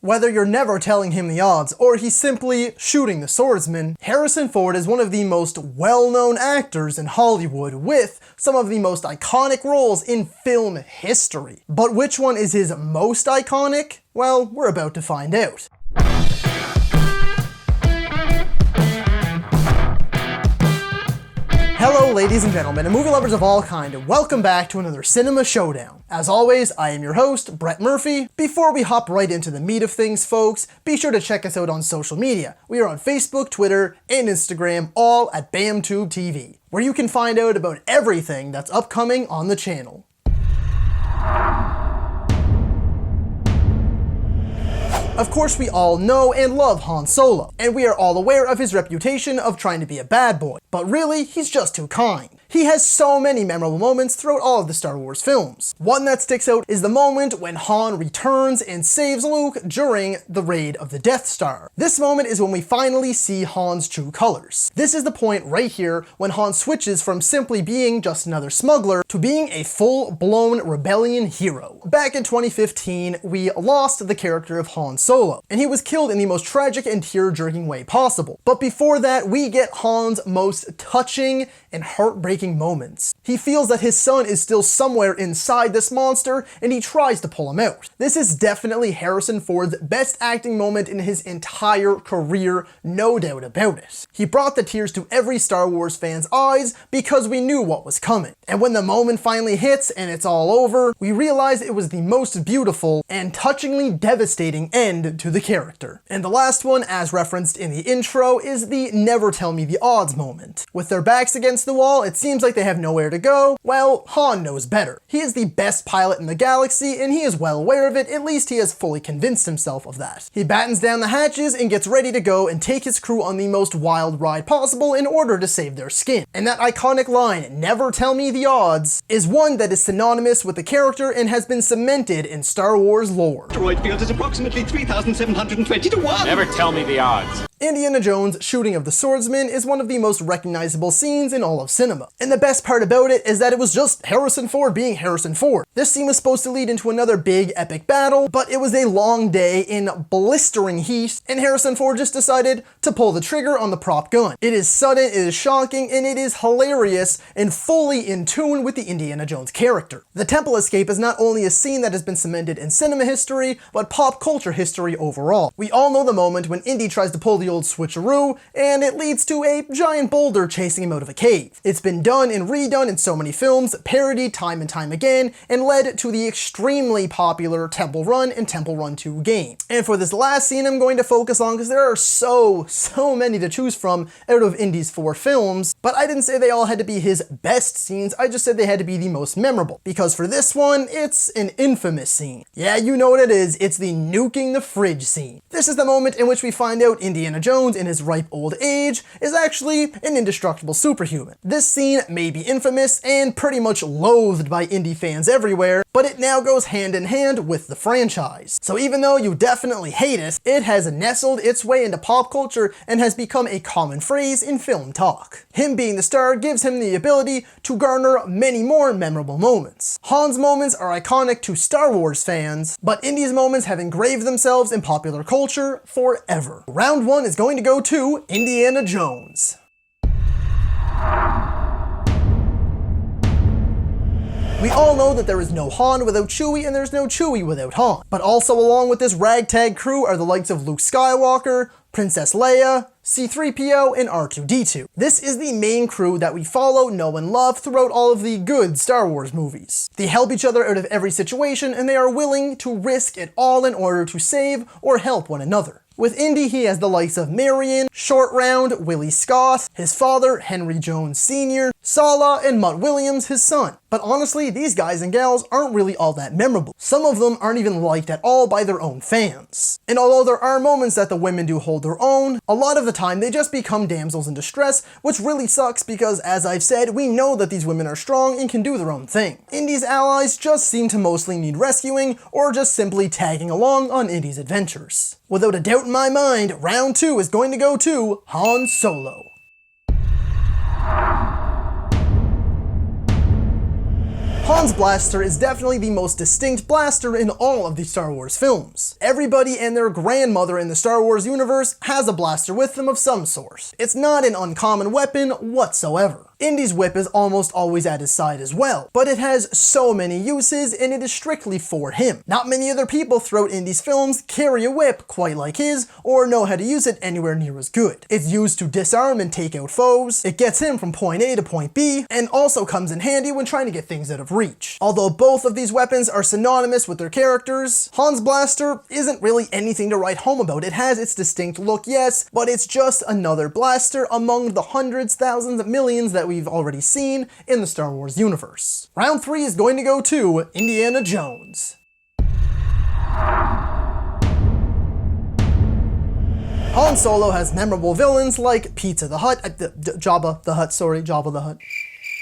Whether you're never telling him the odds or he's simply shooting the swordsman, Harrison Ford is one of the most well-known actors in Hollywood with some of the most iconic roles in film history. But which one is his most iconic? Well, we're about to find out. Hello ladies and gentlemen, and movie lovers of all kind, and welcome back to another Cinema Showdown. As always, I am your host, Brett Murphy. Before we hop right into the meat of things, folks, be sure to check us out on social media. We are on Facebook, Twitter, and Instagram, all at BamTubeTV, where you can find out about everything that's upcoming on the channel. Of course, we all know and love Han Solo, and we are all aware of his reputation of trying to be a bad boy, but really, he's just too kind. He has so many memorable moments throughout all of the Star Wars films. One that sticks out is the moment when Han returns and saves Luke during the raid of the Death Star. This moment is when we finally see Han's true colors. This is the point right here when Han switches from simply being just another smuggler to being a full-blown rebellion hero. Back in 2015, we lost the character of Han Solo, and he was killed in the most tragic and tear-jerking way possible. But before that, we get Han's most touching and heartbreaking moments. He feels that his son is still somewhere inside this monster, and he tries to pull him out. This is definitely Harrison Ford's best acting moment in his entire career, no doubt about it. He brought the tears to every Star Wars fan's eyes because we knew what was coming. And when the moment finally hits and it's all over, we realize it was the most beautiful and touchingly devastating end to the character. And the last one, as referenced in the intro, is the never tell me the odds moment. With their backs against the wall, it seems like they have nowhere to go. Well, Han knows better. He is the best pilot in the galaxy, and he is well aware of it. At least he has fully convinced himself of that. He battens down the hatches and gets ready to go and take his crew on the most wild ride possible in order to save their skin. And that iconic line, "Never tell me the odds," is one that is synonymous with the character and has been cemented in Star Wars lore. Asteroid field is approximately 3,720 to 1. Never tell me the odds. Indiana Jones' shooting of the swordsman is one of the most recognizable scenes in all of cinema. And the best part about it is that it was just Harrison Ford being Harrison Ford. This scene was supposed to lead into another big epic battle, but it was a long day in blistering heat, and Harrison Ford just decided to pull the trigger on the prop gun. It is sudden, it is shocking, and it is hilarious and fully in tune with the Indiana Jones character. The temple escape is not only a scene that has been cemented in cinema history, but pop culture history overall. We all know the moment when Indy tries to pull the old switcheroo, and it leads to a giant boulder chasing him out of a cave. It's been done and redone in so many films, parodied time and time again, and led to the extremely popular Temple Run and Temple Run 2 game. And for this last scene I'm going to focus on because there are so many to choose from out of Indy's 4 films, but I didn't say they all had to be his best scenes, I just said they had to be the most memorable. Because for this one, it's an infamous scene. Yeah, you know what it is, it's the nuking the fridge scene. This is the moment in which we find out Indiana Jones in his ripe old age is actually an indestructible superhuman. This scene may be infamous and pretty much loathed by Indy fans everywhere, but it now goes hand in hand with the franchise. So even though you definitely hate it, it has nestled its way into pop culture and has become a common phrase in film talk. Him being the star gives him the ability to garner many more memorable moments. Han's moments are iconic to Star Wars fans, but Indy's moments have engraved themselves in popular culture forever. Round 1 is going to go to Indiana Jones. We all know that there is no Han without Chewie and there's no Chewie without Han. But also along with this ragtag crew are the likes of Luke Skywalker, Princess Leia, C-3PO, and R2-D2. This is the main crew that we follow, know, and love throughout all of the good Star Wars movies. They help each other out of every situation and they are willing to risk it all in order to save or help one another. With Indy, he has the likes of Marion, Short Round, Willie Scott, his father, Henry Jones Sr., Sala, and Mutt Williams, his son. But honestly, these guys and gals aren't really all that memorable. Some of them aren't even liked at all by their own fans. And although there are moments that the women do hold their own, a lot of the time they just become damsels in distress, which really sucks because, as I've said, we know that these women are strong and can do their own thing. Indy's allies just seem to mostly need rescuing or just simply tagging along on Indy's adventures. Without a doubt in my mind, round 2 is going to go to Han Solo. Han's blaster is definitely the most distinct blaster in all of the Star Wars films. Everybody and their grandmother in the Star Wars universe has a blaster with them of some sort. It's not an uncommon weapon whatsoever. Indy's whip is almost always at his side as well, but it has so many uses and it is strictly for him. Not many other people throughout Indy's films carry a whip quite like his or know how to use it anywhere near as good. It's used to disarm and take out foes, it gets him from point A to point B, and also comes in handy when trying to get things out of reach. Although both of these weapons are synonymous with their characters, Han's blaster isn't really anything to write home about. It has its distinct look, yes, but it's just another blaster among the hundreds, thousands, millions that we've already seen in the Star Wars universe. Round 3 is going to go to Indiana Jones. Han Solo has memorable villains like Jabba the Hutt,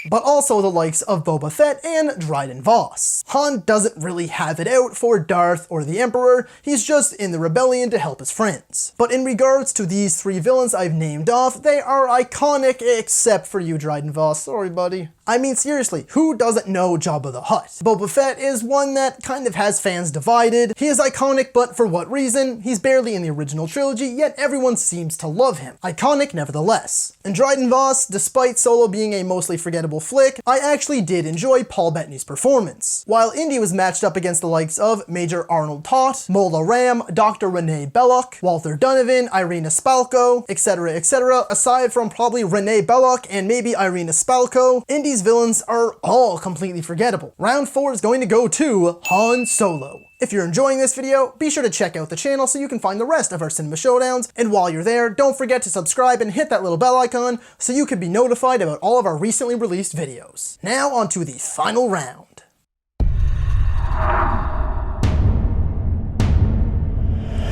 but also the likes of Boba Fett and Dryden Voss. Han doesn't really have it out for Darth or the Emperor, he's just in the rebellion to help his friends. But in regards to these 3 villains I've named off, they are iconic except for you, Dryden Voss. Sorry, buddy. I mean, seriously, who doesn't know Jabba the Hutt? Boba Fett is one that kind of has fans divided. He is iconic, but for what reason? He's barely in the original trilogy, yet everyone seems to love him. Iconic nevertheless. And Dryden Voss, despite Solo being a mostly forgettable flick, I actually did enjoy Paul Bettany's performance. While Indy was matched up against the likes of Major Arnold Toth, Mola Ram, Dr. Renee Belloc, Walter Donovan, Irina Spalko, etc., aside from probably Renee Belloc and maybe Irina Spalko, Indy's villains are all completely forgettable. Round 4 is going to go to Han Solo. If you're enjoying this video, be sure to check out the channel so you can find the rest of our cinema showdowns, and while you're there, don't forget to subscribe and hit that little bell icon so you can be notified about all of our recently released videos. Now on to the final round.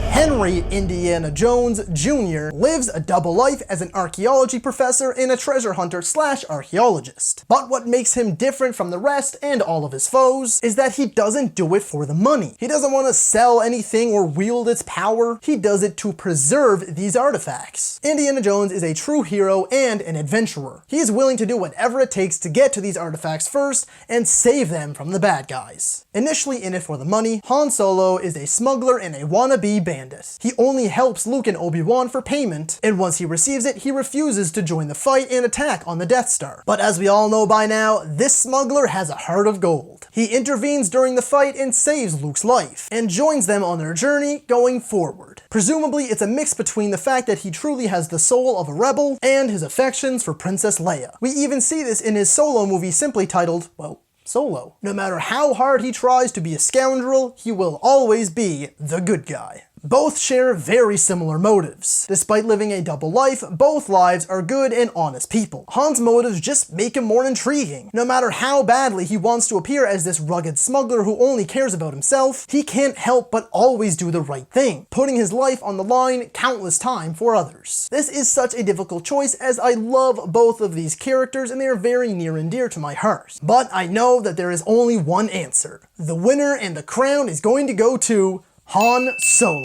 Henry Indiana Jones Jr. lives a double life as an archaeology professor and a treasure hunter / archaeologist. But what makes him different from the rest and all of his foes is that he doesn't do it for the money. He doesn't want to sell anything or wield its power. He does it to preserve these artifacts. Indiana Jones is a true hero and an adventurer. He is willing to do whatever it takes to get to these artifacts first and save them from the bad guys. Initially in it for the money, Han Solo is a smuggler and a wannabe bandit. He only helps Luke and Obi-Wan for payment, and once he receives it, he refuses to join the fight and attack on the Death Star. But as we all know by now, this smuggler has a heart of gold. He intervenes during the fight and saves Luke's life, and joins them on their journey going forward. Presumably, it's a mix between the fact that he truly has the soul of a rebel and his affections for Princess Leia. We even see this in his Solo movie simply titled, well, Solo. No matter how hard he tries to be a scoundrel, he will always be the good guy. Both share very similar motives. Despite living a double life, both lives are good and honest people. Han's motives just make him more intriguing. No matter how badly he wants to appear as this rugged smuggler who only cares about himself, he can't help but always do the right thing, putting his life on the line countless times for others. This is such a difficult choice as I love both of these characters and they are very near and dear to my heart. But I know that there is only one answer. The winner and the crown is going to go to Han Solo.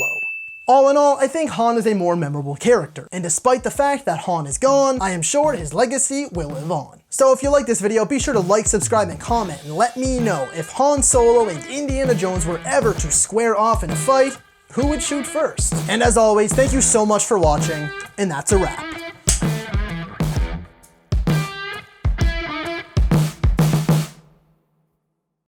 All in all, I think Han is a more memorable character, and despite the fact that Han is gone, I am sure his legacy will live on. So if you like this video, be sure to like, subscribe, and comment, and let me know if Han Solo and Indiana Jones were ever to square off in a fight, who would shoot first? And as always, thank you so much for watching, and that's a wrap.